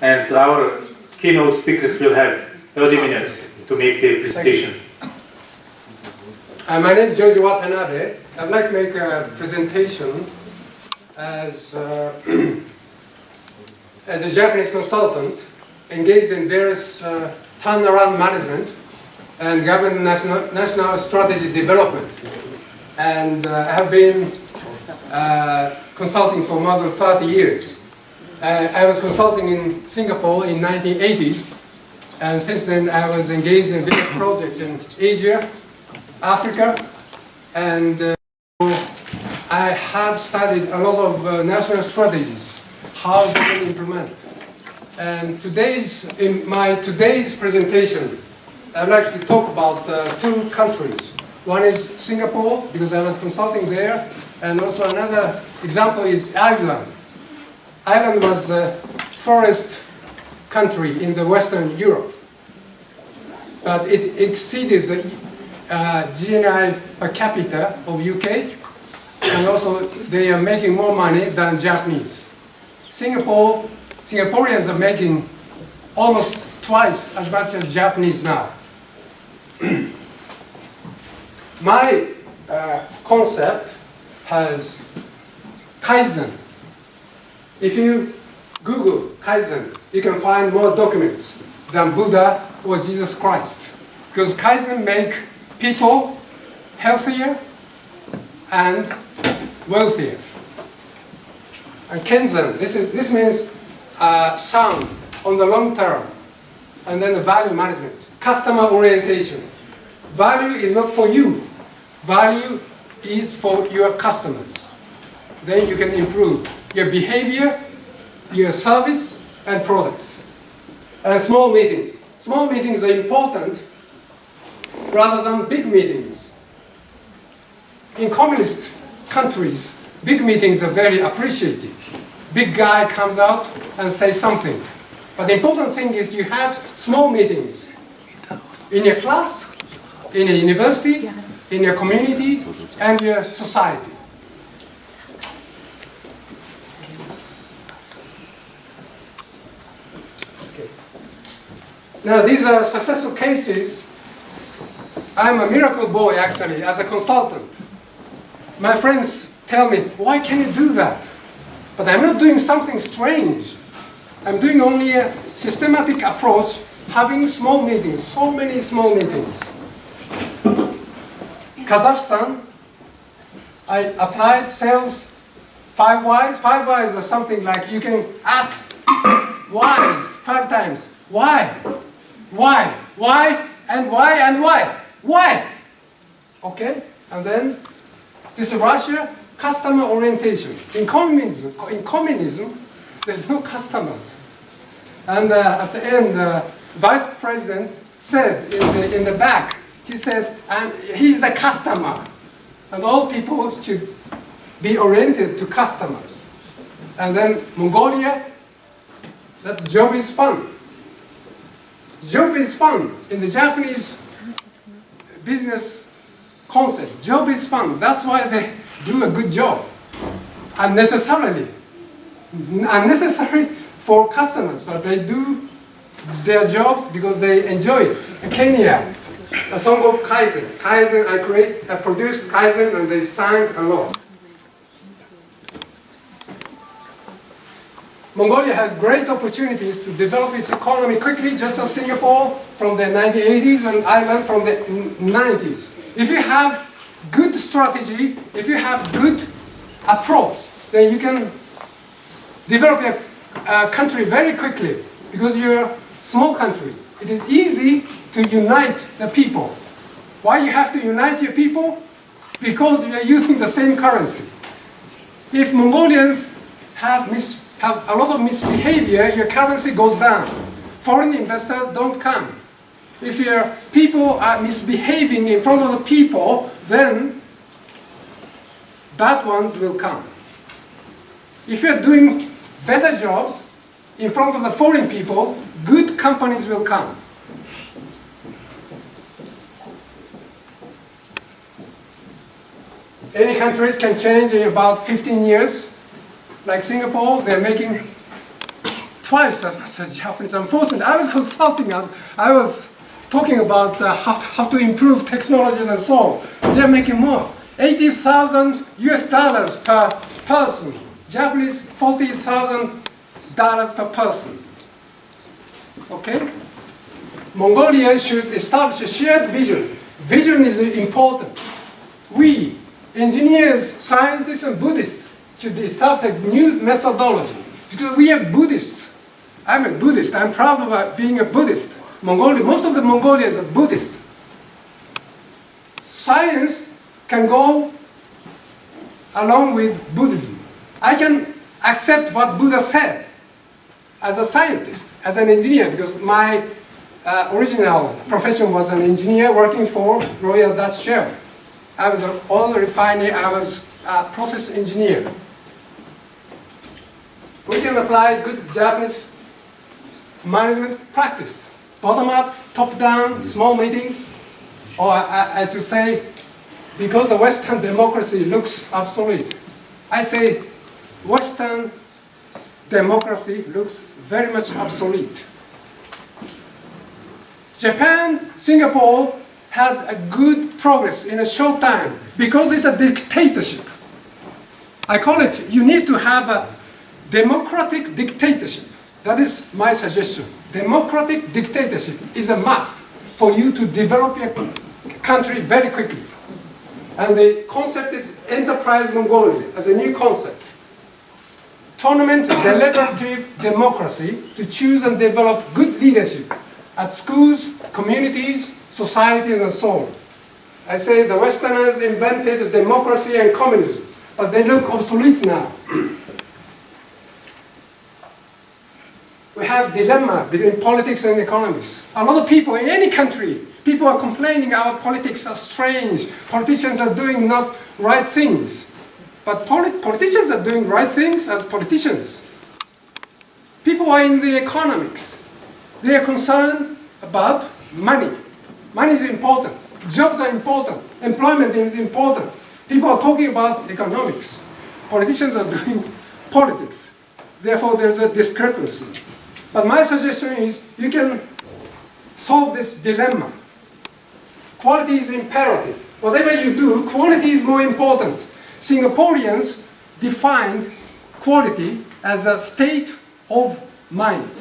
and our keynote speakers will have 30 minutes to make their presentation. My name is Joji Watanabe. I'd like to make a presentation as a Japanese consultant engaged in various turnaround management and government national strategy development. And I have been consulting for more than 30 years. I was consulting in Singapore in 1980s, and since then I was engaged in various projects in Asia, Africa, and I have studied a lot of national strategies, how they can implement. And in my today's presentation, I'd like to talk about two countries. One is Singapore, because I was consulting there, and also another example is Ireland. Ireland was a forest country in the Western Europe, but it exceeded the GNI per capita of UK, and also they are making more money than Japanese. Singaporeans are making almost twice as much as Japanese now. My concept has Kaizen. If you Google Kaizen, you can find more documents than Buddha or Jesus Christ. Because Kaizen make people healthier and wealthier. And Kenzen, this means sound on the long term. And then the value management, customer orientation. Value is not for you. Value is for your customers. Then you can improve your behavior, your service, and products. And small meetings. Small meetings are important rather than big meetings. In communist countries, big meetings are very appreciated. Big guy comes out and says something. But the important thing is you have small meetings in your class, in a university, in your community, and your society. Okay. Now these are successful cases. I'm a miracle boy actually as a consultant. My friends tell me, why can you do that? But I'm not doing something strange. I'm doing only a systematic approach, having small meetings, so many small meetings. Kazakhstan, I applied sales 5 whys. 5 whys are something like you can ask whys 5 times. Why? Why? Why? And why? And why? Why? Okay? And then this is Russia, customer orientation. In communism, there's no customers. And at the end, the vice president said in the back, he said, and he's a customer. And all people should be oriented to customers. And then Mongolia, that job is fun. Job is fun. In the Japanese business concept, job is fun. That's why they do a good job. Unnecessary for customers, but they do their jobs because they enjoy it. In Kenya, a song of Kaizen. I produced Kaizen and they sang a lot. Mongolia has great opportunities to develop its economy quickly, just as Singapore from the 1980s and Ireland from the 90s. If you have good strategy, if you have good approach, then you can develop your country very quickly because you're a small country. It is easy to unite the people. Why you have to unite your people? Because you are using the same currency. If Mongolians have a lot of misbehavior, your currency goes down. Foreign investors don't come. If your people are misbehaving in front of the people, then bad ones will come. If you're doing better jobs in front of the foreign people, good companies will come. Any countries can change in about 15 years. Like Singapore, they're making twice as much as Japanese. Unfortunately, I was consulting, I was talking about how to improve technology and so on. They're making more. $80,000 per person. Japanese, $40,000 per person. Okay? Mongolia should establish a shared vision. Vision is important. We, engineers, scientists, and Buddhists, should establish a new methodology. Because we are Buddhists. I'm a Buddhist. I'm proud of being a Buddhist. Mongolia, most of the Mongolians are Buddhist. Science can go along with Buddhism. I can accept what Buddha said as a scientist, as an engineer, because my original profession was an engineer working for Royal Dutch Shell. I was an oil refinery, I was a process engineer. We can apply good Japanese management practice. Bottom up, top down, small meetings, or as you say, because the Western democracy looks obsolete. I say Western democracy looks very much obsolete. Japan, Singapore had a good progress in a short time because it's a dictatorship. I call it, you need to have a democratic dictatorship. That is my suggestion. Democratic dictatorship is a must for you to develop your country very quickly. And the concept is Enterprise Mongolia as a new concept. Tournament deliberative democracy to choose and develop good leadership at schools, communities, societies, and so on. I say the Westerners invented democracy and communism, but they look obsolete now. We have dilemma between politics and economics. A lot of people in any country, people are complaining our politics are strange. Politicians are doing not right things. But politicians are doing right things as politicians. People are in the economics. They are concerned about money. Money is important. Jobs are important. Employment is important. People are talking about economics. Politicians are doing politics. Therefore, there's a discrepancy. But my suggestion is you can solve this dilemma. Quality is imperative. Whatever you do, quality is more important. Singaporeans defined quality as a state of mind.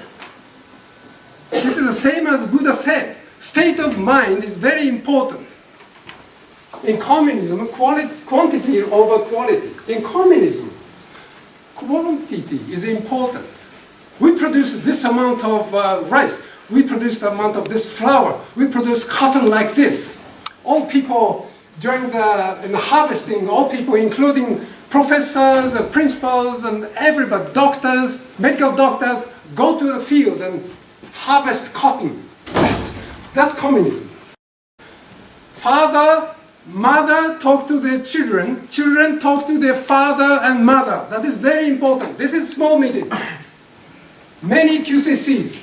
This is the same as Buddha said. State of mind is very important. In communism, quantity over quality. In communism, quantity is important. We produce this amount of rice. We produce the amount of this flour. We produce cotton like this. All people during the harvesting, all people, including professors and principals and everybody, doctors, medical doctors, go to the field and harvest cotton. That's communism. Father, mother talk to their children, children talk to their father and mother. That is very important. This is small meeting. Many QCCs.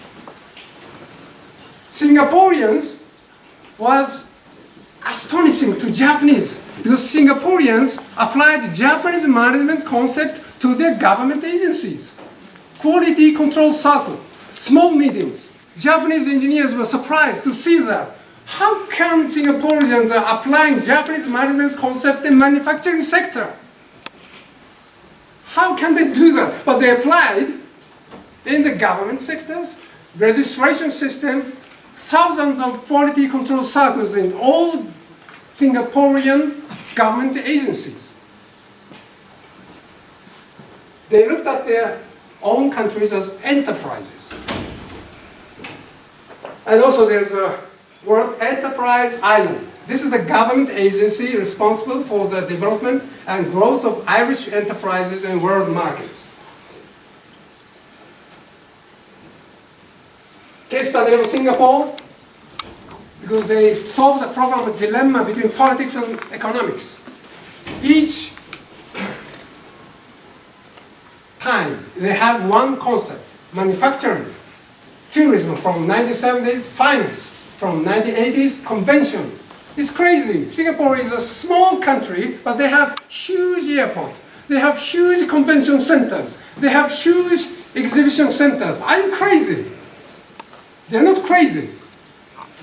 Singaporeans was astonishing to Japanese because Singaporeans applied Japanese management concept to their government agencies. Quality control circle, small meetings. Japanese engineers were surprised to see that. How can Singaporeans are applying Japanese management concept in manufacturing sector? How can they do that? But they applied in the government sectors, registration system, thousands of quality control circles in all Singaporean government agencies. They looked at their own countries as enterprises. And also there's a word Enterprise Island. This is the government agency responsible for the development and growth of Irish enterprises in world markets. Case study of Singapore, because they solved the problem of dilemma between politics and economics. Each time they have one concept, manufacturing, tourism from 1970s, finance from 1980s, convention. It's crazy. Singapore is a small country, but they have huge airport. They have huge convention centers. They have huge exhibition centers. Are you crazy? They're not crazy.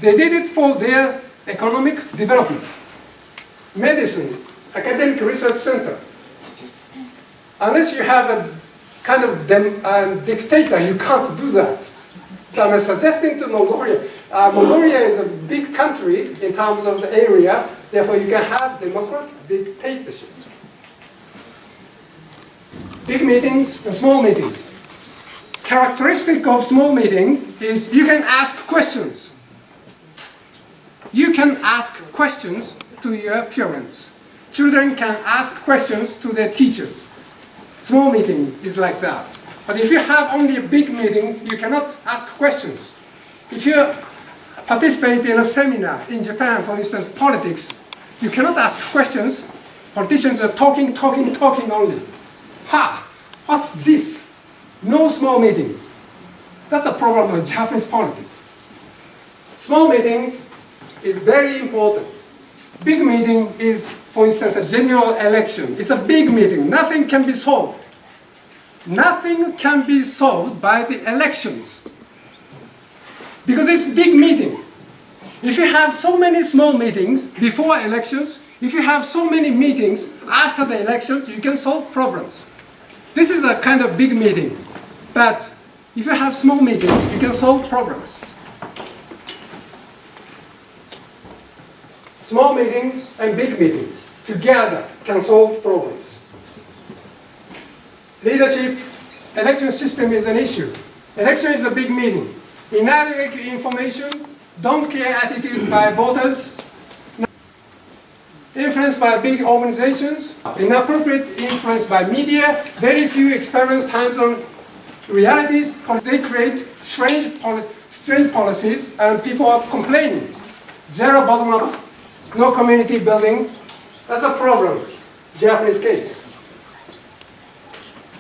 They did it for their economic development. Medicine, academic research center. Unless you have a kind of dictator, you can't do that. So I'm suggesting to Mongolia, Mongolia is a big country in terms of the area, therefore you can have democratic dictatorship. Big meetings and small meetings. Characteristic of small meeting is you can ask questions. You can ask questions to your parents. Children can ask questions to their teachers. Small meeting is like that. But if you have only a big meeting, you cannot ask questions. If you participate in a seminar in Japan, for instance, politics, you cannot ask questions. Politicians are talking only. Ha! What's this? No small meetings. That's a problem with Japanese politics. Small meetings is very important. Big meeting is, for instance, a general election. It's a big meeting. Nothing can be solved. Nothing can be solved by the elections. Because it's big meeting. If you have so many small meetings before elections, if you have so many meetings after the elections, you can solve problems. This is a kind of big meeting. But if you have small meetings, you can solve problems. Small meetings and big meetings together can solve problems. Leadership, election system is an issue. Election is a big meeting. Inadequate information, don't care attitude by voters, influence by big organizations, inappropriate influence by media, very few experienced hands-on realities. They create strange policies and people are complaining. Zero bottom-up, no community building. That's a problem, Japanese case.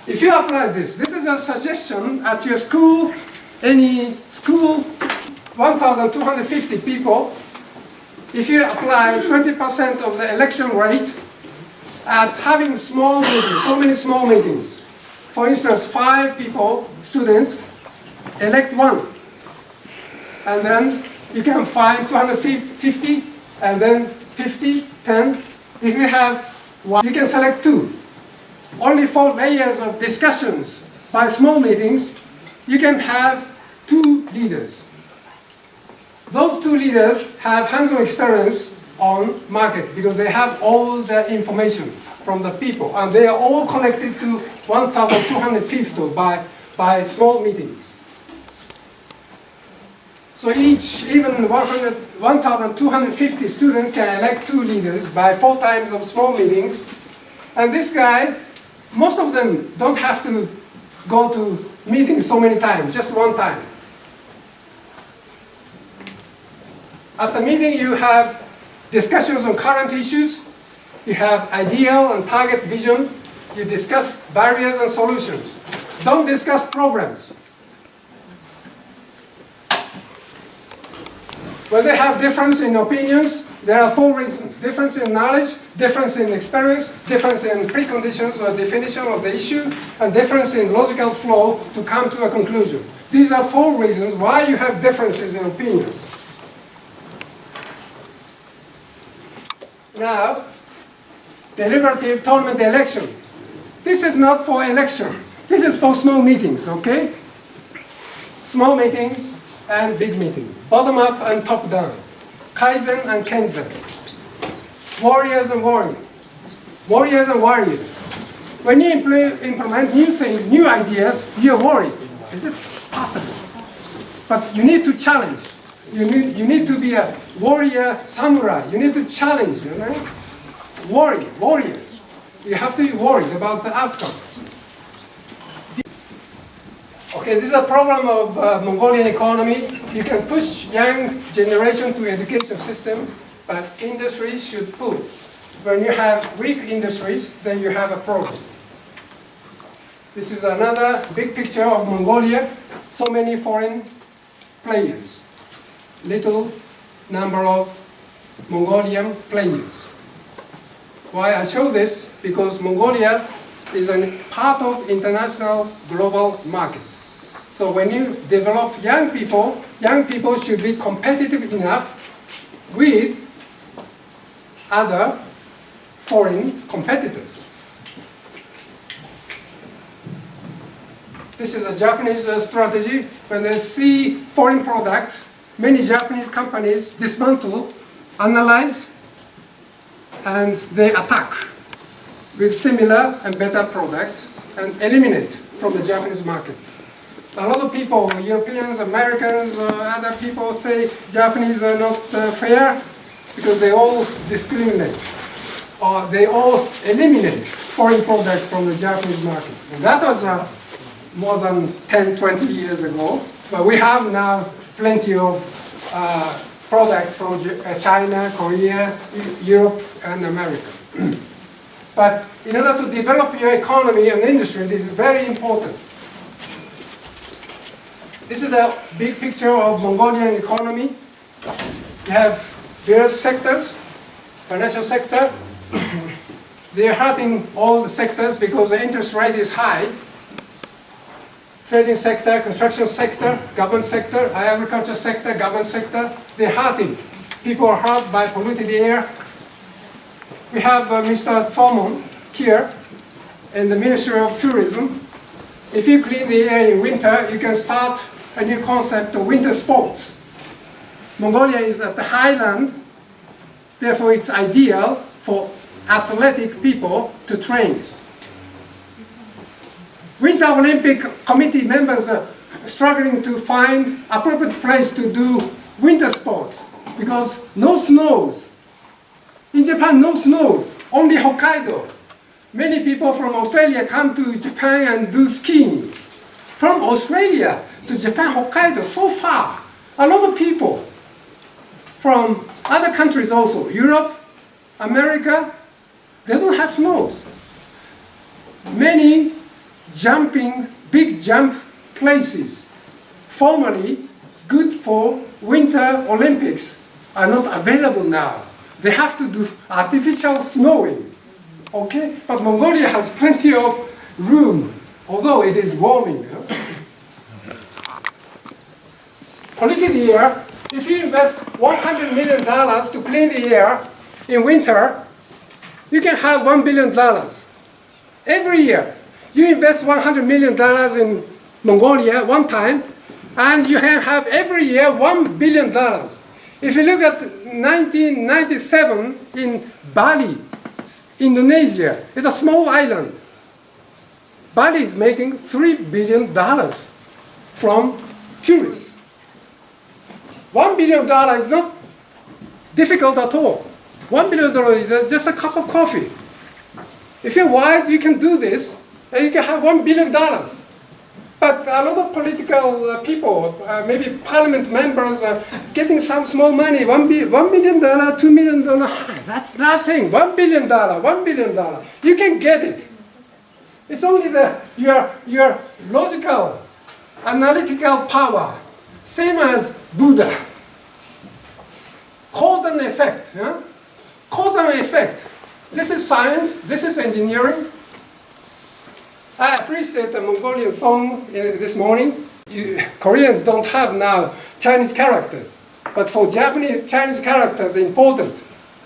If you apply this is a suggestion at your school, any school, 1,250 people. If you apply 20% of the election rate at having small meetings, so many small meetings. For instance, 5 people, students, elect one. And then you can find 250, and then 50, 10. If you have one, you can select 2. Only 4 layers of discussions by small meetings, you can have 2 leaders. Those 2 leaders have hands-on experience on market because they have all the information from the people and they are all connected to 1,250 by small meetings. So even 1,250 students can elect 2 leaders by 4 times of small meetings. And this guy, most of them don't have to go to meetings so many times, just one time. At the meeting you have discussions on current issues, you have ideal and target vision, you discuss barriers and solutions. Don't discuss programs. When they have difference in opinions, there are 4 reasons. Difference in knowledge, difference in experience, difference in preconditions or definition of the issue, and difference in logical flow to come to a conclusion. These are 4 reasons why you have differences in opinions. Now, deliberative tournament election. This is not for election. This is for small meetings, okay? Small meetings and big meetings. Bottom up and top down. Kaizen and Kenzen. Warriors and warriors. Warriors and warriors. When you implement new things, new ideas, you're worried. Is it possible? But you need to challenge. You need to be a warrior samurai. You need to challenge, you know? Warriors. You have to be worried about the outcome. Okay, this is a problem of Mongolian economy. You can push young generation to education system, but industries should pull. When you have weak industries, then you have a problem. This is another big picture of Mongolia. So many foreign players. Little number of Mongolian players. Why I show this? Because Mongolia is a part of international global market. So when you develop young people should be competitive enough with other foreign competitors. This is a Japanese strategy. When they see foreign products, many Japanese companies dismantle, analyze, and they attack with similar and better products and eliminate from the Japanese market. A lot of people, Europeans, Americans, other people say Japanese are not fair because they all discriminate or they all eliminate foreign products from the Japanese market. And that was more than 10, 20 years ago, but we have now plenty of products from China, Korea, Europe, and America. But in order to develop your economy and industry, this is very important. This is a big picture of Mongolian economy. You have various sectors, financial sector. They are hurting all the sectors because the interest rate is high. Trading sector, construction sector, government sector, agriculture sector, government sector, they're hurting. People are hurt by polluted air. We have Mr. Tsolmon here in the Ministry of Tourism. If you clean the air in winter, you can start a new concept of winter sports. Mongolia is at the highland, therefore it's ideal for athletic people to train. Winter Olympic Committee members are struggling to find appropriate place to do winter sports because no snows. In Japan, no snows, only Hokkaido. Many people from Australia come to Japan and do skiing. From Australia to Japan, Hokkaido, so far. A lot of people from other countries also, Europe, America, they don't have snows. Many jumping, big jump places, formerly good for winter Olympics, are not available now. They have to do artificial snowing. Okay? But Mongolia has plenty of room, although it is warming. Yes? Polluted air, if you invest $100 million to clean the air in winter, you can have $1 billion. Every year, you invest $100 million in Mongolia one time, and you can have every year $1 billion. If you look at 1997 in Bali, Indonesia, it's a small island. Bali is making $3 billion from tourists. $1 billion is not difficult at all. $1 billion is just a cup of coffee. If you're wise, you can do this, and you can have $1 billion. But a lot of political people, maybe parliament members, are getting some small money, $1 million, $2 million. That's nothing. $1 billion, $1 billion. You can get it. It's only your logical, analytical power, same as Buddha. Cause and effect. Yeah? Cause and effect. This is science. This is engineering. I appreciate the Mongolian song this morning. Koreans don't have now Chinese characters, but for Japanese, Chinese characters are important.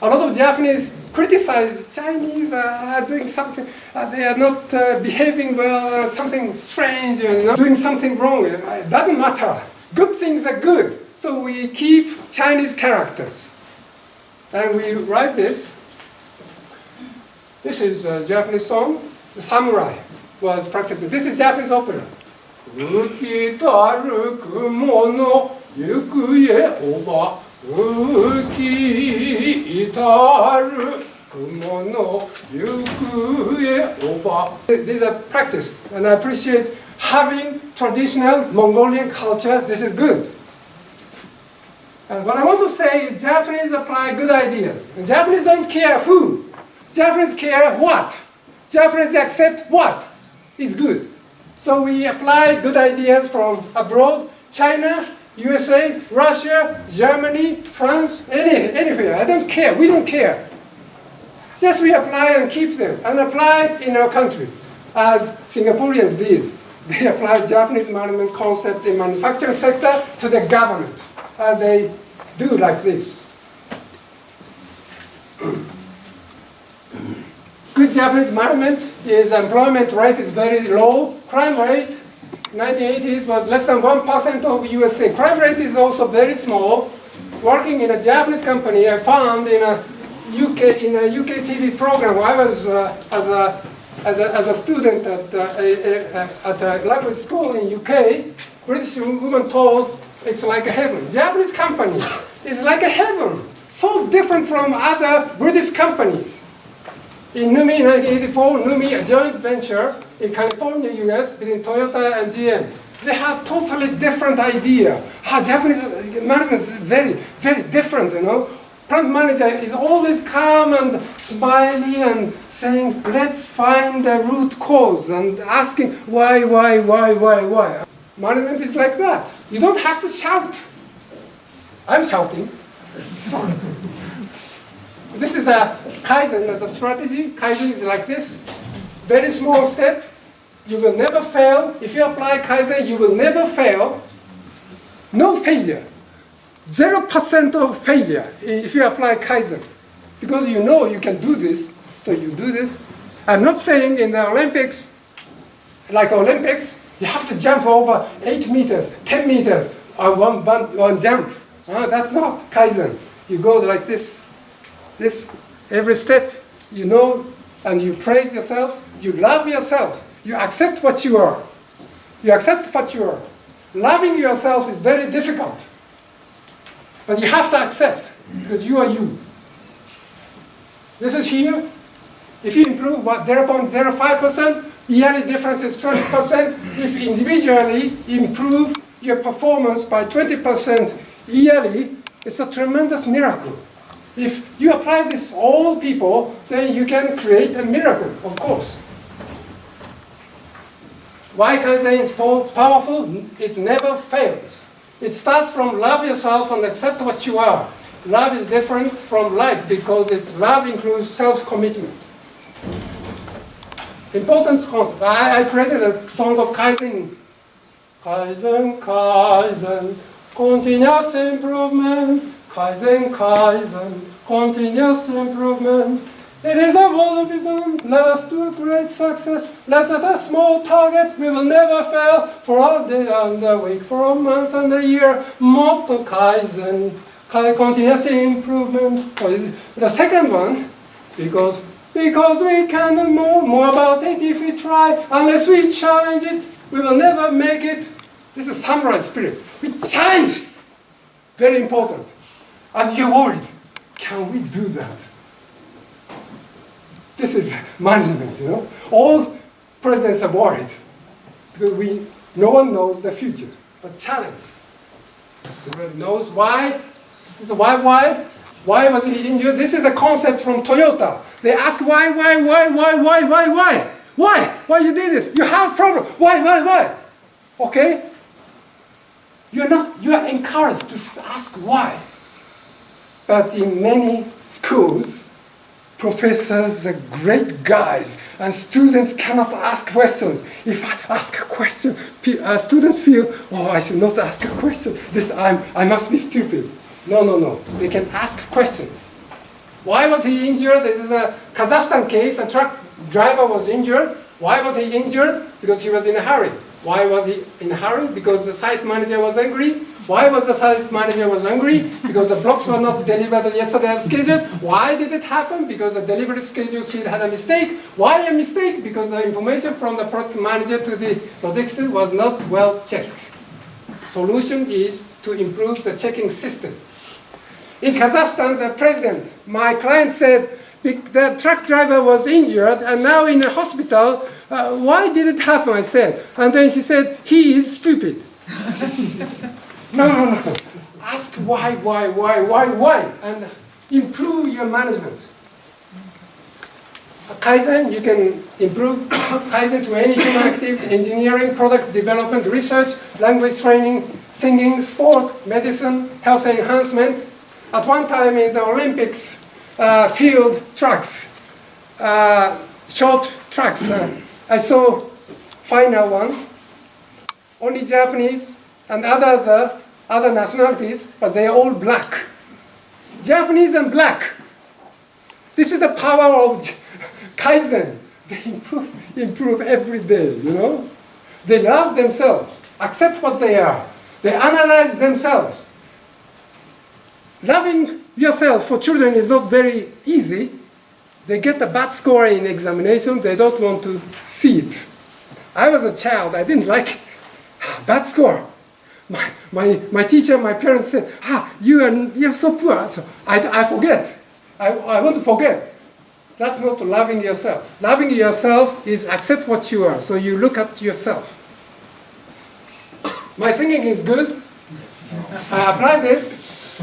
A lot of Japanese criticize Chinese are doing something, they are not behaving well, something strange, doing something wrong. It doesn't matter. Good things are good, so we keep Chinese characters. And we write this. This is a Japanese song, The Samurai was practicing. This is Japanese opera. Ukitaru kumono yukuye oba. Ukitaru kumono yukuye oba. These are practice, and I appreciate having traditional Mongolian culture. This is good. And what I want to say is Japanese apply good ideas. And Japanese don't care who. Japanese care what. Japanese accept what is good. So we apply good ideas from abroad, China, USA, Russia, Germany, France, anywhere. I don't care. We don't care. Just we apply and keep them and apply in our country. as Singaporeans did. They applied Japanese management concept in manufacturing sector to the government. They do like this. Good Japanese management is employment rate is very low. Crime rate, 1980s was less than 1% of USA. Crime rate is also very small. Working in a Japanese company, I found in a UK TV program. I was as a student at a language school in UK. British woman told it's like a heaven. Japanese company is like a heaven. So different from other British companies. In Numi, 1984, Numi, a joint venture in California, US, between Toyota and GM. They had totally different idea. Japanese management is very, very different, you know. Plant manager is always calm and smiley and saying, let's find the root cause and asking why. Management is like that. You don't have to shout. I'm shouting. Sorry. This is a Kaizen as a strategy. Kaizen is like this. Very small step. You will never fail. If you apply Kaizen, you will never fail. No failure. 0% of failure if you apply Kaizen. Because you know you can do this, so you do this. I'm not saying in the Olympics, like Olympics, you have to jump over 8 meters, 10 meters on one jump. That's not Kaizen. You go like this. This, every step, you know, and you praise yourself, you love yourself, you accept what you are. You accept what you are. Loving yourself is very difficult. But you have to accept, because you are you. This is here. If you improve 0.05%, yearly difference is 20%. If individually improve your performance by 20% yearly, it's a tremendous miracle. If you apply this all people, then you can create a miracle, of course. Why Kaizen is powerful? It never fails. It starts from love yourself and accept what you are. Love is different from like because love includes self-commitment. Important concept. I created a song of Kaizen. Kaizen, Kaizen, continuous improvement. Kaizen, Kaizen, continuous improvement. It is a world vision. Let us do great success. Let's set a small target. We will never fail for a day and a week, for a month and a year. Motto Kaizen, continuous improvement. The second one, because we can know more about it if we try. Unless we challenge it, we will never make it. This is samurai spirit. We challenge. Very important. And you're worried, can we do that? This is management, you know. All presidents are worried because no one knows the future. But challenge. Everybody knows why. This is why? Why was he injured? This is a concept from Toyota. They ask why? Why you did it? You have a problem. Why? Okay? You are encouraged to ask why. But in many schools, professors are great guys, and students cannot ask questions. If I ask a question, students feel, I should not ask a question. I must be stupid. No. They can ask questions. Why was he injured? This is a Kazakhstan case. A truck driver was injured. Why was he injured? Because he was in a hurry. Why was he in a hurry? Because the site manager was angry. Why was the site manager was angry? Because the blocks were not delivered yesterday as scheduled. Why did it happen? Because the delivery schedule sheet had a mistake. Why a mistake? Because the information from the project manager to the logistics was not well checked. Solution is to improve the checking system. In Kazakhstan, the president, my client said, the truck driver was injured and now in the hospital. Why did it happen? I said. And then she said, he is stupid. No. Ask why, and improve your management. Kaizen, you can improve Kaizen to any human activity, engineering, product development, research, language training, singing, sports, medicine, health enhancement. At one time in the Olympics, field trucks, short trucks, I saw final one, only Japanese and others are other nationalities, but they are all black. Japanese and black. This is the power of Kaizen. They improve every day, you know. They love themselves, accept what they are. They analyze themselves. Loving yourself for children is not very easy. They get a bad score in examination, they don't want to see it. I was a child, I didn't like it. Bad score. My teacher, my parents said, you're so poor. So I forget. I want to forget. That's not loving yourself. Loving yourself is accept what you are. So you look at yourself. My singing is good. I applied this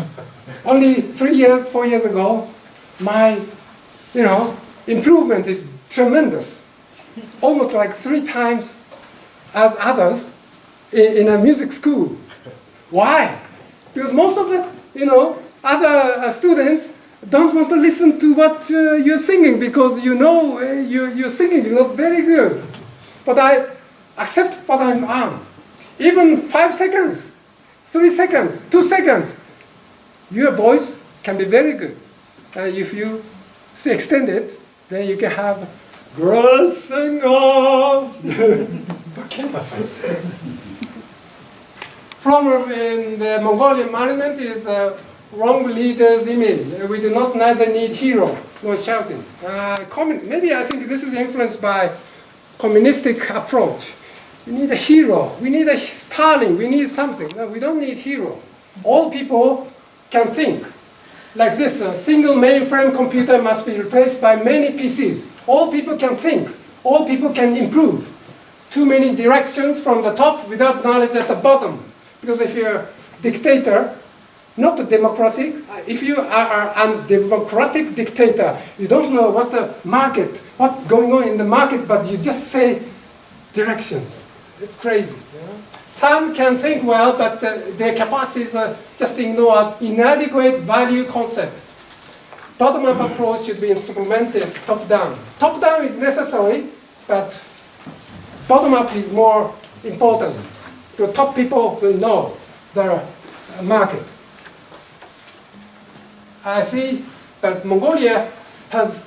only 3 years, 4 years ago. My, improvement is tremendous. Almost like 3 times as others in a music school. Why? Because most of the, other students don't want to listen to what you're singing because your singing is not very good. But I accept what I am. Even 5 seconds, 3 seconds, 2 seconds, your voice can be very good. If you extend it, then you can have great singer. Problem in the Mongolian management is wrong leader's image. We do not neither need hero nor shouting. Maybe I think this is influenced by communistic approach. We need a hero. We need a Stalin. We need something. No, we don't need hero. All people can think. Like this, a single mainframe computer must be replaced by many PCs. All people can think. All people can improve. Too many directions from the top without knowledge at the bottom. Because if you're a dictator, not a democratic, if you are a democratic dictator, you don't know what's going on in the market, but you just say directions. It's crazy. Some can think well, but their capacities are just ignore inadequate value concept. Bottom-up approach should be supplemented top-down. Top-down is necessary, but bottom-up is more important. The top people will know their market. I see that Mongolia has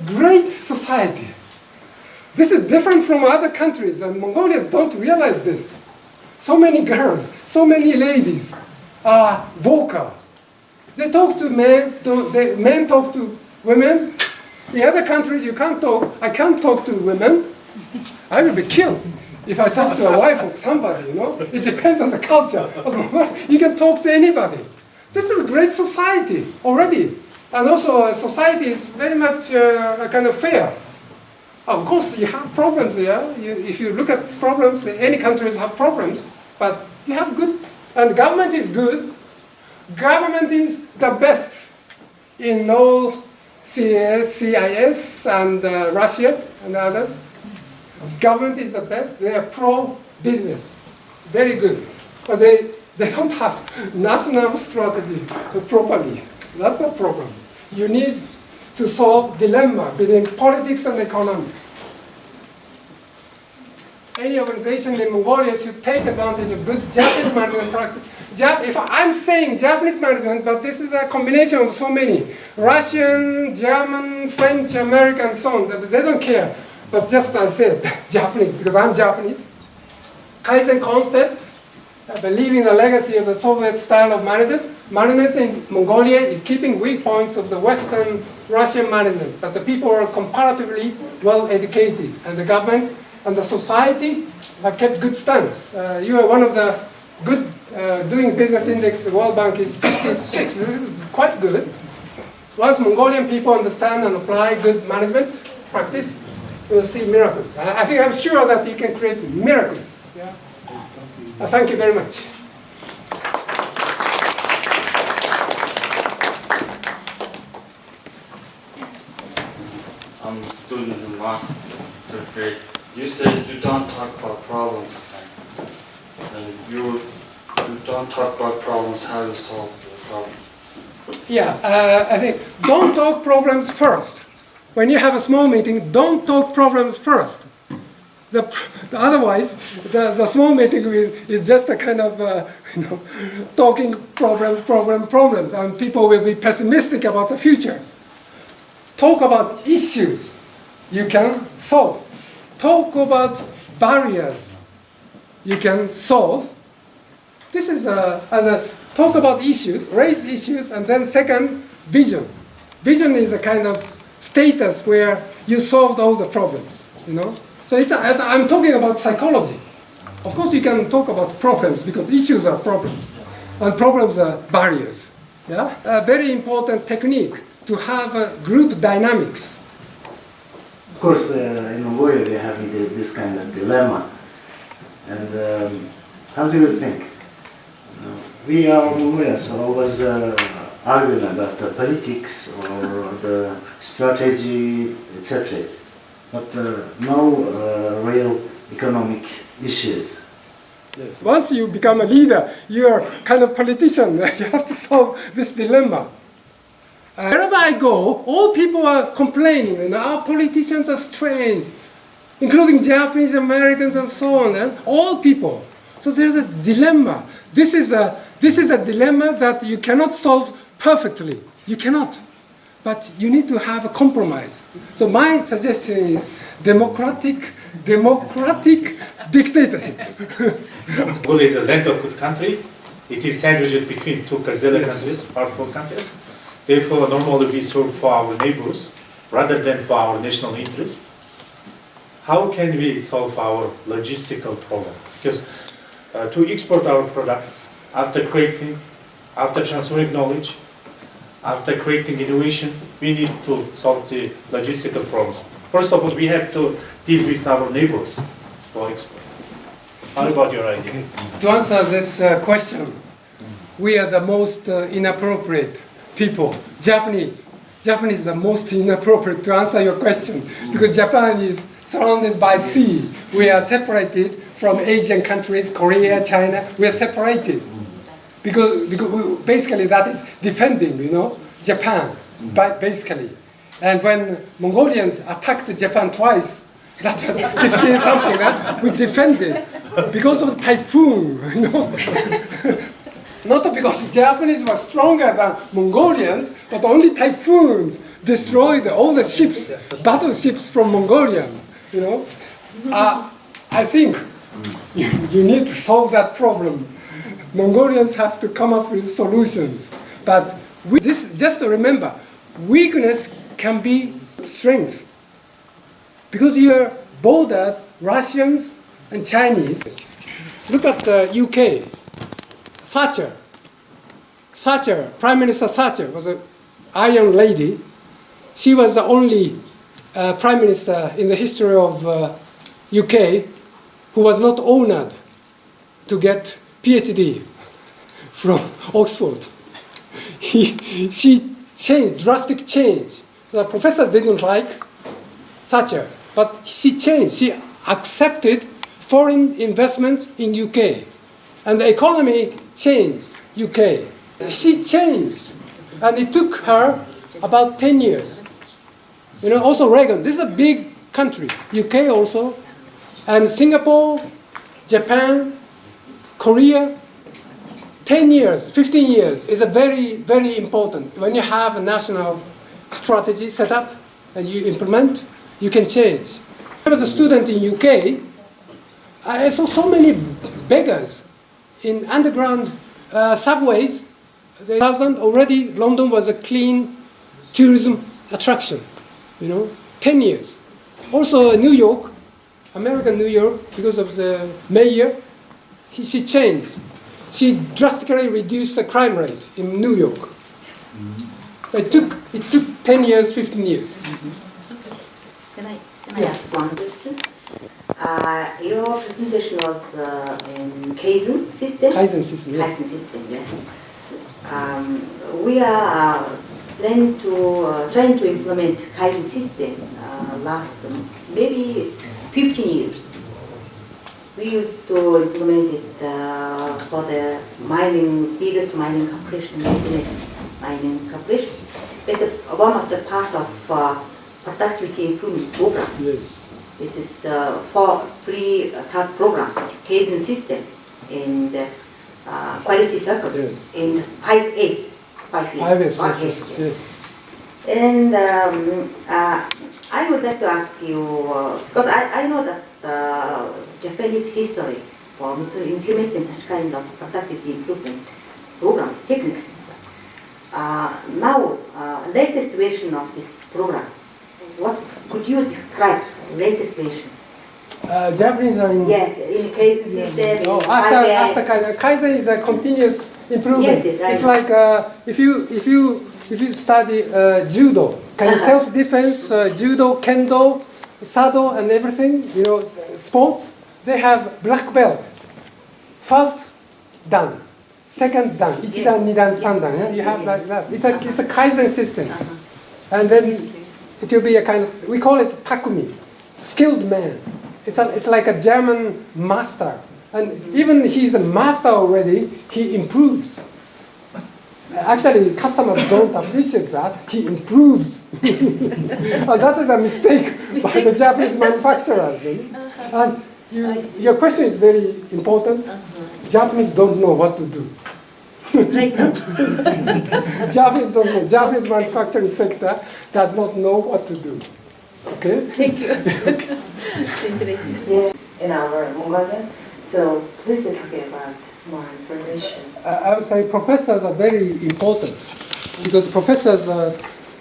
great society. This is different from other countries, and Mongolians don't realize this. So many girls, so many ladies are vocal. They talk to men, men talk to women. In other countries, you can't talk. I can't talk to women. I will be killed if I talk to a wife of somebody, It depends on the culture. You can talk to anybody. This is a great society already. And also, society is very much kind of fair. Of course, you have problems there. If you look at problems, any countries have problems, but you have good, and government is good. Government is the best in all CIS and Russia and others. Government is the best. They are pro-business, very good, but they don't have national strategy properly. That's a problem. You need to solve dilemma between politics and economics. Any organization in Mongolia should take advantage of good Japanese management practice. If I'm saying Japanese management, but this is a combination of so many. Russian, German, French, American, and so on. They don't care. But just I said Japanese, because I'm Japanese. Kaizen concept, believing the legacy of the Soviet style of management. Management in Mongolia is keeping weak points of the Western Russian management, but the people are comparatively well educated, and the government and the society have kept good stance. You are one of the good doing business index. The World Bank is 56. This is quite good. Once Mongolian people understand and apply good management practice, you will see miracles. I'm sure that you can create miracles. Yeah? Thank you very much. I'm a student in last third grade. You said you don't talk about problems, and you don't talk about problems, how to solve the problems. Yeah, I think don't talk problems first. when you have a small meeting, don't talk problems first. Otherwise, the small meeting is just a kind of, talking problems, and people will be pessimistic about the future. Talk about issues you can solve. Talk about barriers you can solve. This is talk about issues, raise issues, and then second, vision. Vision is a kind of status where you solved all the problems, So I'm talking about psychology. Of course, you can talk about problems because issues are problems, and problems are barriers. Yeah, a very important technique to have group dynamics. Of course, in Mongolia they have this kind of dilemma. And how do you think? We are Mongolians are always arguing about the politics or the strategy, etc. But no real economic issues. Yes. Once you become a leader, you are kind of politician. You have to solve this dilemma. Wherever I go, all people are complaining. Our politicians are strange, including Japanese, Americans, and so on. And all people. So there's a dilemma. This is a dilemma that you cannot solve perfectly. You cannot. But you need to have a compromise. So my suggestion is democratic dictatorship. Mongolia is a land of good country. It is sandwiched between two gazelle countries, powerful countries. Therefore, normally we serve for our neighbors rather than for our national interest. How can we solve our logistical problem? Because to export our products, after transferring knowledge, after creating innovation, we need to solve the logistical problems. First of all, we have to deal with our neighbors for export. How about your idea? Okay. To answer this question, we are the most inappropriate people. Japanese is the most inappropriate to answer your question because Japan is surrounded by sea. We are separated from Asian countries, Korea, China. We are separated. Because basically that is defending, Japan, basically. And when Mongolians attacked Japan twice, that was 15 something, we defended because of the typhoon, Not because Japanese were stronger than Mongolians, but only typhoons destroyed all the ships, battleships from Mongolia, I think you need to solve that problem. Mongolians have to come up with solutions. But just to remember, weakness can be strength. Because you're bordered Russians and Chinese. Look at the UK. Thatcher, Prime Minister Thatcher was an iron lady. She was the only Prime Minister in the history of UK who was not honored to get PhD from Oxford. She changed, drastic change. The professors didn't like Thatcher, but she changed. She accepted foreign investments in UK. And the economy changed, UK. She changed, and it took her about 10 years. Also Reagan, this is a big country, UK also, and Singapore, Japan, Korea, 10 years, 15 years is a very, very important. When you have a national strategy set up and you implement, you can change. I was a student in UK. I saw so many beggars in underground subways. Already London was a clean tourism attraction, 10 years. Also New York, American New York, because of the mayor, she changed. She drastically reduced the crime rate in New York. It took 10 years, 15 years. Can I ask one question? Your presentation was in Kaizen system. Kaizen system, yes. Kaizen system, yes. We are trying to implement Kaizen system last maybe it's 15 years. We used to implement it for the biggest mining corporation, mining corporation. It's one of the part of productivity improvement program. Yes. This is for free sub-programs, Kaizen system, and quality circle, Yes. and 5S. 5S, Okay. yes, yes. And I would like to ask you, because I know that Japanese history for implementing such kind of productivity improvement programs, techniques. Now, latest version of this program, what could you describe latest version? Japanese are in... Yes, in Kaizen system, Oh, in after 5S. Kaizen. Kaizen is a continuous improvement. Yes, yes, I it's know. like if you study judo, kind of self-defense, judo, kendo, sado, and everything, you know, sports, they have black belt. First dan, second dan, 1 dan, 2 dan, 3 dan. Yeah? You have like that. It's a Kaizen system. And then it will be a kind of, we call it takumi, skilled man. It's like a German master. And even he's a master already, he improves. Actually, customers don't appreciate that. He improves. And that is a mistake by the Japanese manufacturers. And your question is very important. Japanese don't know what to do. Right now. Japanese don't know. Japanese manufacturing sector does not know what to do. Okay? Thank you. It's interesting. Yes, in our Mongolian. So please we're talking about more information. I would say professors are very important because professors are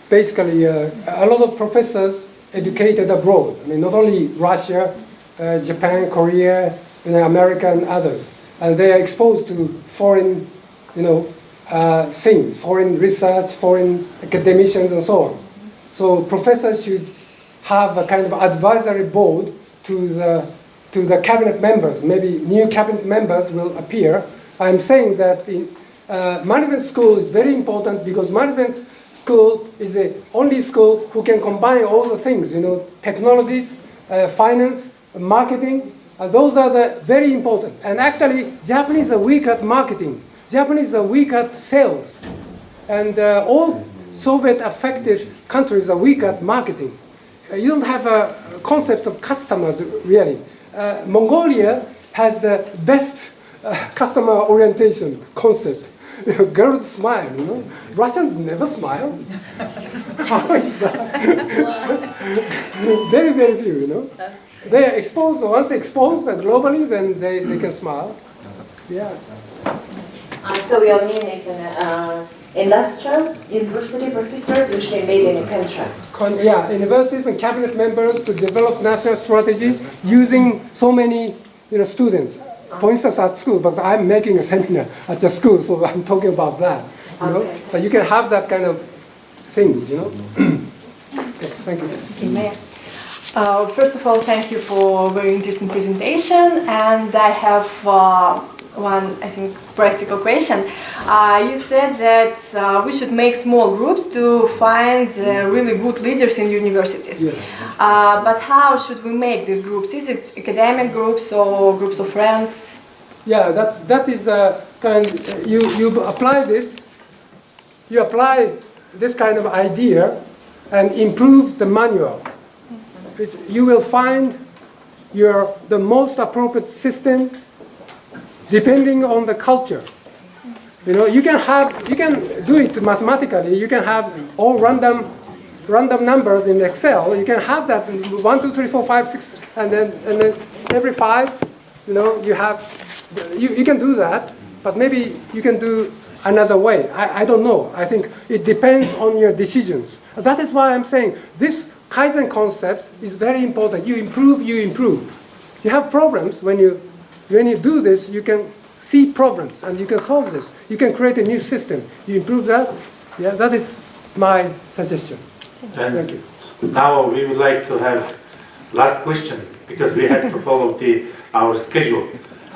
basically a lot of professors educated abroad. I mean, not only Russia, Japan, Korea, America, and others, and they are exposed to foreign, things, foreign research, foreign academicians, and so on. So professors should have a kind of advisory board to the cabinet members. Maybe new cabinet members will appear. I'm saying that in management school is very important because management school is the only school who can combine all the things, technologies, finance, marketing. Those are the very important. And actually, Japanese are weak at marketing. Japanese are weak at sales. And all Soviet-affected countries are weak at marketing. You don't have a concept of customers, really. Mongolia has the best customer orientation concept. Girls smile, Russians never smile. How is that? Very, very few, They are exposed, once exposed globally, then they can smile. Yeah. So we are meaning an industrial university professor which they made in a contract. Universities and cabinet members to develop national strategies using so many students. For instance, at school, but I'm making a seminar at the school, so I'm talking about that. Okay. But you can have that kind of things, Okay, thank you. First of all, thank you for a very interesting presentation, and I have one, I think, practical question. You said that we should make small groups to find really good leaders in universities. Yes. But how should we make these groups? Is it academic groups or groups of friends? Yeah, that is kind. You apply this. You apply this kind of idea, and improve the manual. You will find the most appropriate system depending on the culture. You can do it mathematically. You can have all random numbers in Excel. You can have that 1, 2, 3, 4, 5, 6, and then every 5. You can do that, but maybe you can do another way. I don't know. I think it depends on your decisions. That is why I'm saying this Kaizen concept is very important. You improve. You have problems when you do this. You can see problems and you can solve this. You can create a new system. You improve that. Yeah, that is my suggestion. And Thank you. now we would like to have last question because we have to follow our schedule.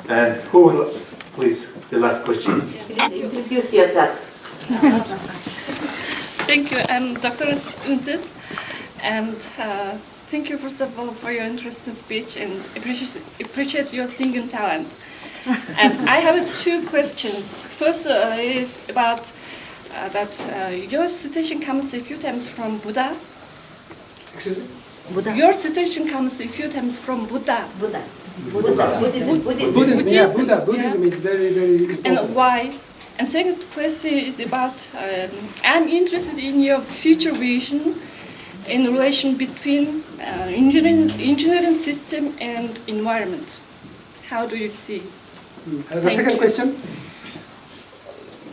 And who will, please, the last question. Please introduce yourself. Thank you. I'm Dr. Int'l, and thank you first of all for your interesting speech and appreciate your singing talent. And I have 2 questions. First is about that your citation comes a few times from Buddha. Excuse me? Your citation comes a few times from Buddha. Buddhism. Buddhism, yeah, Buddhism is very, very important. And why? And second question is about, I'm interested in your future vision in relation between engineering system and environment. How do you see? The second question?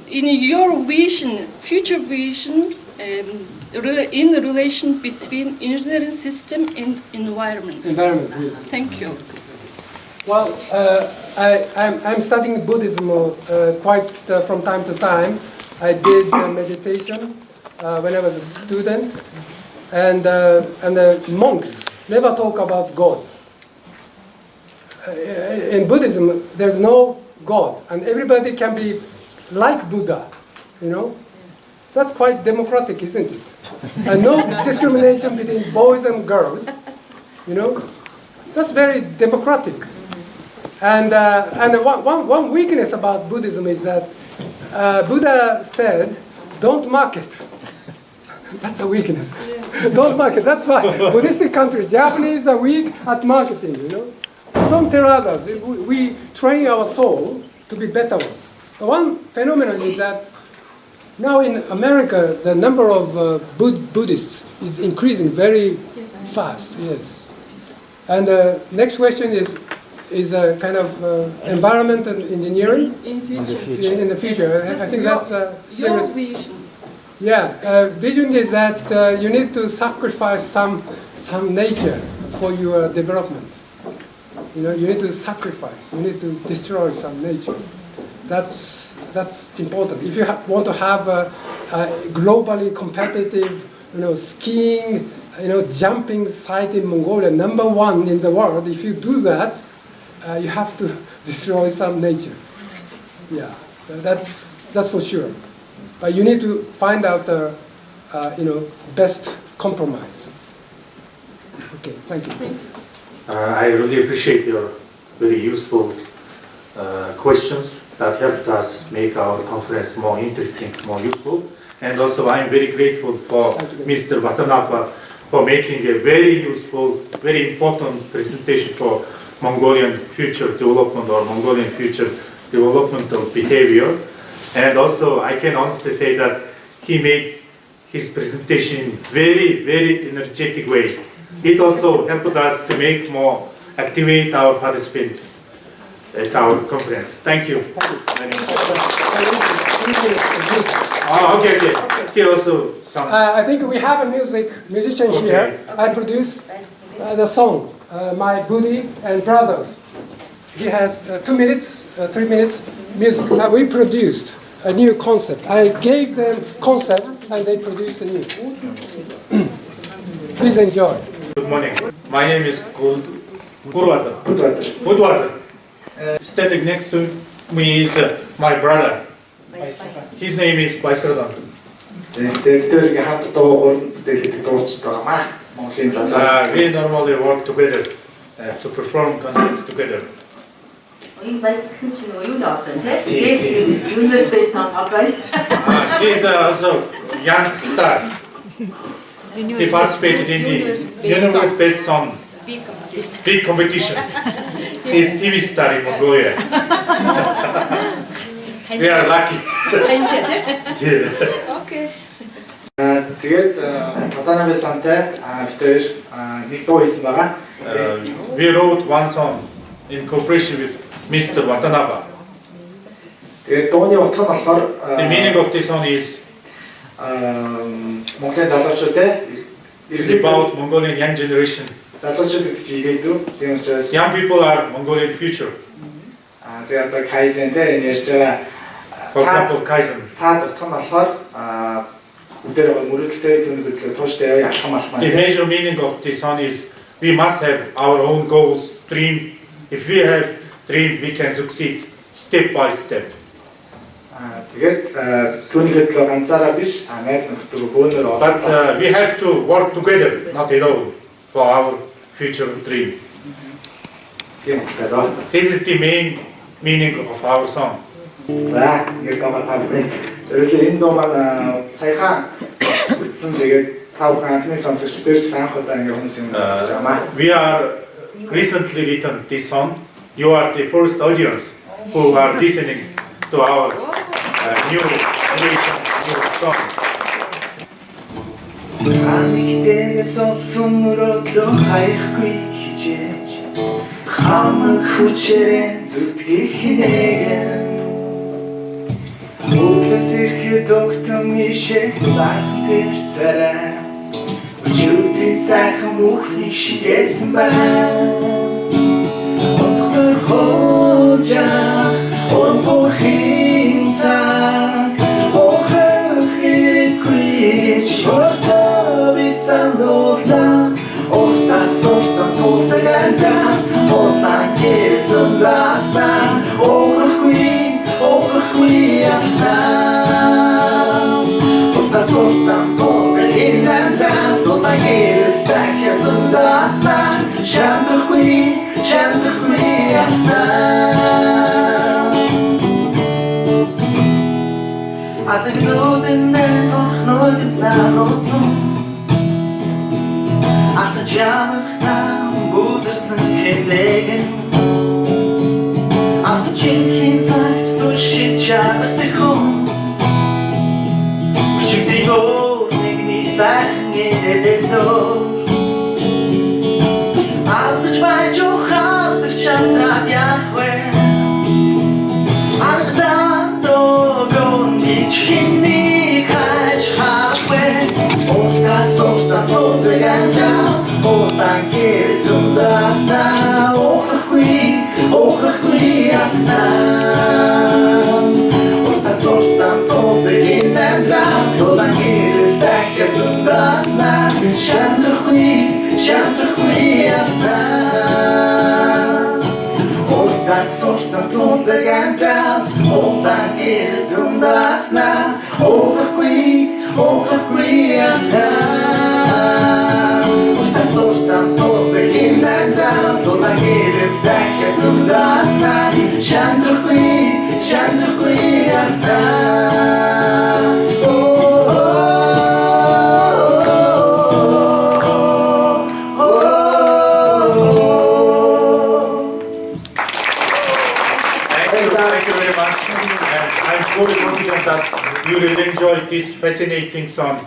In your vision, future vision, in the relation between engineering system and environment. Environment, yes. Thank you. Well, I'm studying Buddhism quite from time to time. I did meditation when I was a student, and the monks never talk about God. In Buddhism, there's no God, and everybody can be like Buddha, you know. That's quite democratic, isn't it? And no discrimination between boys and girls, you know. That's very democratic. And one weakness about Buddhism is that Buddha said, don't market. That's a weakness. Don't market. That's why Buddhistic countries, Japanese are weak at marketing, you know. Don't tell others. We train our soul to be better. One phenomenon is that now in America, the number of Buddhists is increasing very fast, yes. And the next question is a kind of environment and engineering In future. in the future. I think that's a serious. Your vision. Yeah, vision is that you need to sacrifice some nature for your development. You know, you need to sacrifice. You need to destroy some nature. That's important. If you want to have a globally competitive, you know, skiing, you know, jumping site in Mongolia, #1 in the world, if you do that, you have to destroy some nature. Yeah, that's for sure. But you need to find out the, you know, best compromise. Okay, thank you. I really appreciate your very useful questions that helped us make our conference more interesting, more useful. And also I'm very grateful for Mr. Watanabe for making a very useful, very important presentation for Mongolian future development or Mongolian future developmental behavior. And also I can honestly say that he made his presentation in very, very energetic way. It also helped us to make more, activate our participants at our conference. Thank you. Oh, okay. Here also some. I think we have a musician here. I produced the song, My Buddy and Brothers. He has 2 minutes, 3 minutes music. We produced a new concept. I gave them concept and they produced a new. Please enjoy. Good morning. My name is Gudwazar. Standing next to me is my brother. His name is Baisradan. We normally work together to perform concerts together. He is also young star. He participated in the universe-based song big competition. He is TV star in Mongolia. We are lucky. Okay. Тэгээд Watanabe сантай бид нэг дуу хийсэн байгаа. We wrote one song in cooperation with Mr. Watanabe. Тэгээд дууны утга нь болохоор The meaning of this song is Монголын залуучуудаа is about Mongolian young generation. залуучууд гэж ирээдүй. Тийм учраас Young people are Mongolian future. тэгээд одоо Kaizen дээр энэ ярьж байгаа For example, Kaizen. цаад утга нь болохоор үдээр мөрөлдөлтэй түүний хөдөлгөөр тууштай ялхам алхмаа. The major meaning of this song is we must have our own goals, dream. If we have dream, we can succeed step by step. Тэгээд түүний хөдөлгөөр ганцаараа биш найз нөхдөд бөөнөр But we have to work together, not alone, for our future dream. This is the main meaning of our song. За, ингэ гомдол хавдаг. Өөрөлдөө энэ дуу маань саяхан бүтсэн тэгээд та бүхэн анхны сонсогч дээр ч анх удаа ингэ хүмүүс юм хийж байгаамаа. We are recently written this song. You are the first audience who are listening to our new creation, new song. Ханиктэнэ сонсомролоо хайхгүй хичээж хамаг хүчээр зүтгэх нэгэн Өглөөс ирэхэд огтон ишээ лайтэр царай Өчигдрийн сайхан бүхний шигэсэн байна Онхор хожа онхор хинцаа Охох хэрэггүй шорта бисаногла Орта сорцан тултаганда Олан кэрцэн даста Охохгүй яхта Орта сорцан тултаганда Олан кэрцэн даста Шандрахгүй яхта Атагнуудэнэн орхнуудын сануусан Ата жамахтан будэрсэн хэлэгэн Ата чинтхийн цагт тушид чадахтай хүн Хүчигдэй өөр нэгний сайхан эдэдэсөө Алдаж байж ухаардаг чамдраад яхвэ Аргадaan догон хинний хайж хавэ Орта сорцан тултаганда Олан кэрцэн даста Охохгүй яхта Орта сорцан тултаганда Олан кэрцэн даста Шандрахгүй яхта Орта сорцан тултаганда Олан кэрцэн даста Охохгүй яхта Орта сорцан тултаганда Олан кэрцэн даста Шандрахгүй яхта Thank you very much. And I'm fully confident that you will enjoy this fascinating song.